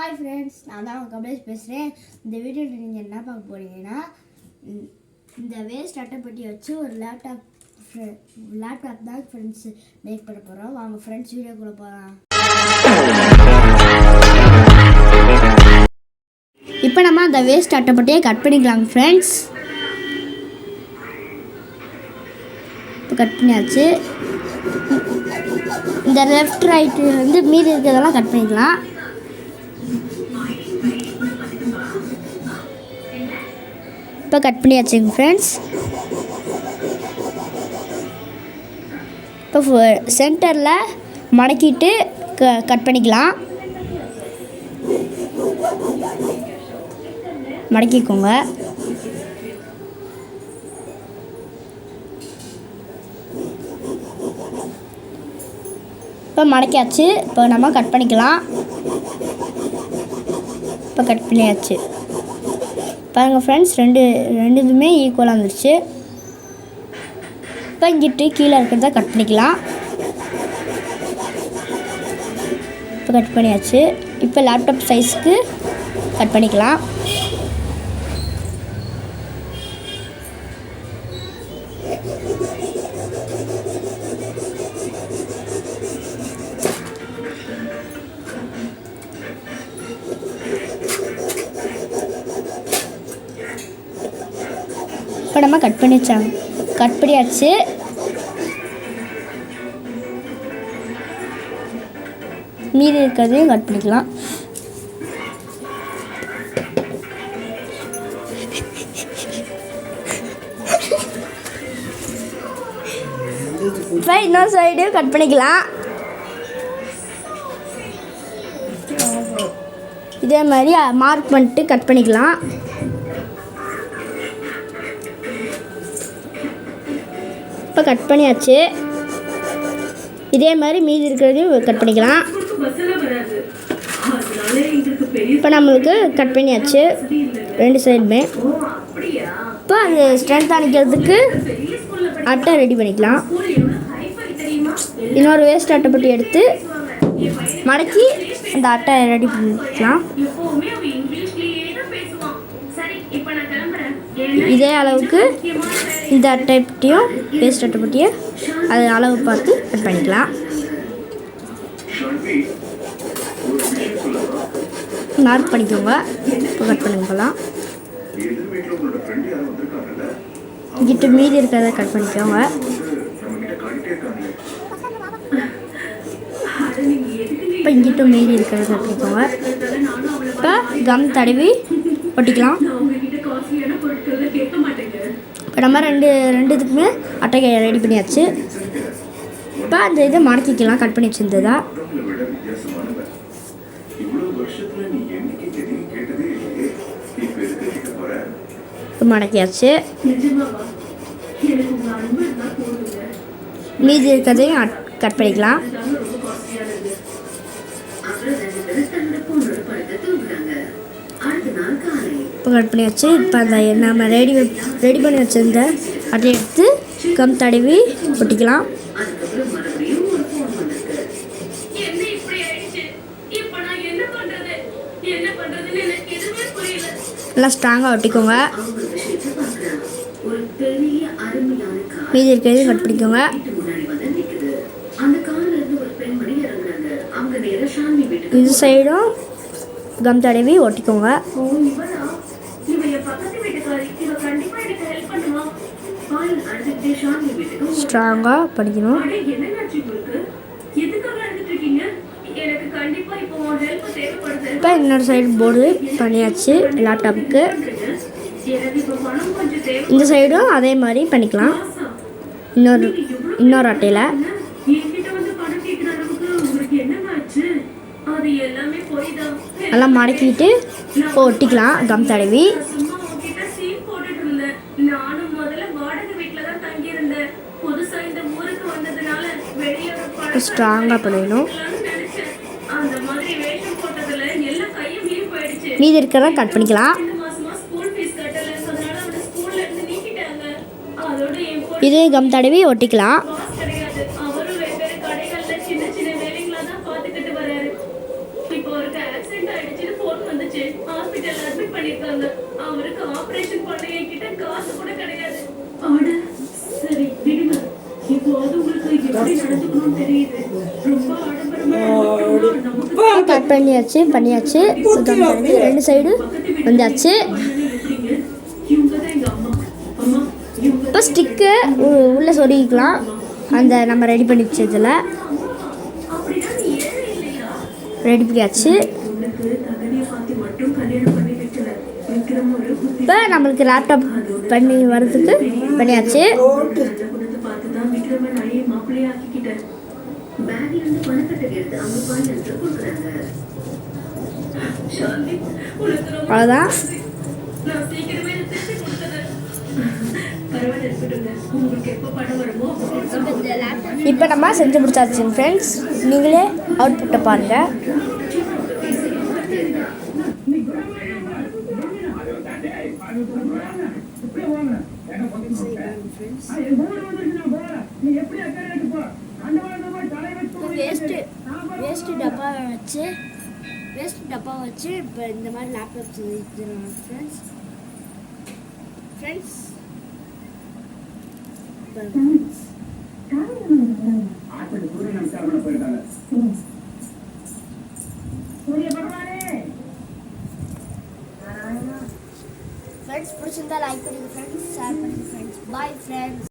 Hi friends, நான் தான் கமலேஷ் பேசுகிறேன். இந்த வீடியோவில் நீங்கள் என்ன பார்க்க போகிறீங்கன்னா, இந்த வேஸ்ட் அட்டைப்பட்டி வச்சு ஒரு லேப்டாப் தான் ஃப்ரெண்ட்ஸ் மேக் பண்ண போகிறோம். வாங்க ஃப்ரெண்ட்ஸ் வீடியோக்குள்ளே போகலாம். இப்போ நம்ம அந்த வேஸ்ட் அட்டைப்பட்டியை கட் பண்ணிக்கலாம் ஃப்ரெண்ட்ஸ். இப்போ கட் பண்ணியாச்சு. இந்த லெஃப்ட் ரைட்டு வந்து மீதி இருக்கிறதெல்லாம் கட் பண்ணிக்கலாம். இப்போ கட் பண்ணியாச்சுங்க ஃப்ரெண்ட்ஸ். இப்போ சென்டரில் மடக்கிட்டு கட் பண்ணிக்கலாம். மடக்கிக்கோங்க. இப்போ மடக்கியாச்சு. இப்போ நம்ம கட் பண்ணிக்கலாம். இப்போ கட் பண்ணியாச்சு. பாருங்கள் ஃப்ரெண்ட்ஸ், ரெண்டுமே ஈக்குவலாக வந்துடுச்சு. இப்போ இங்கிட்டு கீழே இருக்கிறத கட் பண்ணிக்கலாம். இப்போ கட் பண்ணியாச்சு. இப்போ லேப்டாப் சைஸ்க்கு கட் பண்ணிக்கலாம். இப்போ நம்ம கட் பண்ணியாச்சு. மீதி இருக்கிறதையும் கட் பண்ணிக்கலாம். இப்போ இன்னொரு சைடையும் கட் பண்ணிக்கலாம். இதே மாதிரி மார்க் பண்ணிட்டு கட் பண்ணிக்கலாம். இப்போ கட் பண்ணியாச்சு. இதே மாதிரி மீதி இருக்கிறதையும் கட் பண்ணிக்கலாம். இப்போ நம்மளுக்கு கட் பண்ணியாச்சு ரெண்டு சைடுமே. இப்போ அது ஸ்ட்ரென்த் அணிக்கிறதுக்கு அட்டை ரெடி பண்ணிக்கலாம். இன்னொரு வேஸ்ட் அட்டைப்பட்டி எடுத்து மடக்கி அந்த அட்டை ரெடி பண்ணிக்கலாம். இதே அளவுக்கு இந்த அட்டைப்பட்டியும் வேஸ்ட் அட்டைப்பட்டியை அது அளவு பார்த்து கட் பண்ணிக்கலாம். மார்க் பண்ணிக்கோங்க. இப்போ கட் பண்ணிக்கலாம். இங்கிட்டு மீதி இருக்கிறத கட் பண்ணிக்கோங்க. இப்போ இங்கிட்டும் மீதி இருக்கிறத கட் பண்ணிக்கோங்க. இப்போ கம் தடவி ஒட்டிக்கலாம். இப்போ நம்ம ரெண்டுத்துக்குமே அட்டை ரெடி பண்ணியாச்சு. இப்போ அந்த இதை மடக்கிக்கலாம். கட் பண்ணி வச்சுருந்ததா இப்போ மடக்கியாச்சு. மீதி இருக்கிறதையும் கட் பண்ணிக்கலாம். இப்போ கட் பண்ணியாச்சு. இப்போ அந்த நம்ம ரெடி பண்ணி வச்சுருந்த அட்டையை எடுத்து கம் தடவி ஒட்டிக்கலாம். நல்லா ஸ்ட்ராங்காக ஒட்டிக்கோங்க. மீதி இருக்கிறதையும் கட் பண்ணிக்கோங்க. இந்த சைடும் கம் தடவி ஒட்டிக்கோங்க. ஸ்ட்ராங்காக படிக்கணும். இப்போ இன்னொரு சைடு போர்டு பண்ணியாச்சு லேப்டாப்புக்கு. இந்த சைடும் அதே மாதிரி பண்ணிக்கலாம். இன்னொரு அட்டையில் எல்லாம் மடக்கிட்டு இப்போ ஒட்டிக்கலாம் கம் தடவி. ஸ்ட்ராங்காக பண்ணிடணும். மீதி இருக்கிறத கட் பண்ணிக்கலாம். இதே கம் தடவி ஒட்டிக்கலாம். பண்ணிருக்காங்க. அவருக்கு ஆபரேஷன் பண்ண என்கிட்ட காசு கூட கிடையாது. ஆட சரி விடுங்க. இப்போ அது உங்களுக்கு எப்படி நடந்துக்கணும்னு தெரியுது. ரொம்ப ஆடம்பரமா நடந்துக்கணும்னா நமக்கு கட் பண்ணியாச்சு சுத்தம் பண்ணி 2 சைடு வந்தாச்சு. எப்படிங்க? இவங்க தான் எங்க அம்மா. அம்மா இவங்க இப்போ ஸ்டிக்கு உள்ளே சொருகிக்கலாம். அந்த நம்ம ரெடி பண்ணி வச்சதில் அப்படின்னா நீ ஏழை இல்லையா? ரெடி பண்ணியாச்சு. உனக்கு தகுதியை பார்த்து மட்டும் கல்யாணம் பண்ணி வைக்கல. விக்ரம் ஒரு புத்தி இப்போ நம்மளுக்கு லேப்டாப் பண்ணி வர்றதுக்கு பண்ணியாச்சு. நல்ல குணத்தை பார்த்து தான் விக்ரம நான் ஏன் மாப்பிள்ளையை ஆக்கிக்கிட்டேன். பேக்ல இருந்து பணக்கட்டை எடுத்து அவங்க பால் எடுத்து கொடுக்குறாங்க. சாந்தி, உனக்கு ரொம்ப அவ்வளோதான். நான் சீக்கிரமே இதை திருப்பி கொடுத்துறேன். பரவாயில்ல இருக்கட்டுங்க. உங்களுக்கு எப்போ பணம் வருமோ இப்போ நம்ம செஞ்சு முடிச்சாச்சு ஃப்ரெண்ட்ஸ். நீங்களே அவுட்புட்டை பாருங்கள். வேஸ்ட்டு டப்பா வச்சு இப்போ இந்த மாதிரி லேப்டாப் செஞ்சுருவோம் ஃப்ரெண்ட்ஸ். பிடிச்சிருந்தா லைக் பண்ணுங்க ஃப்ரெண்ட்ஸ், ஷேர் பண்ணுங்க ஃப்ரெண்ட்ஸ். Bye friends.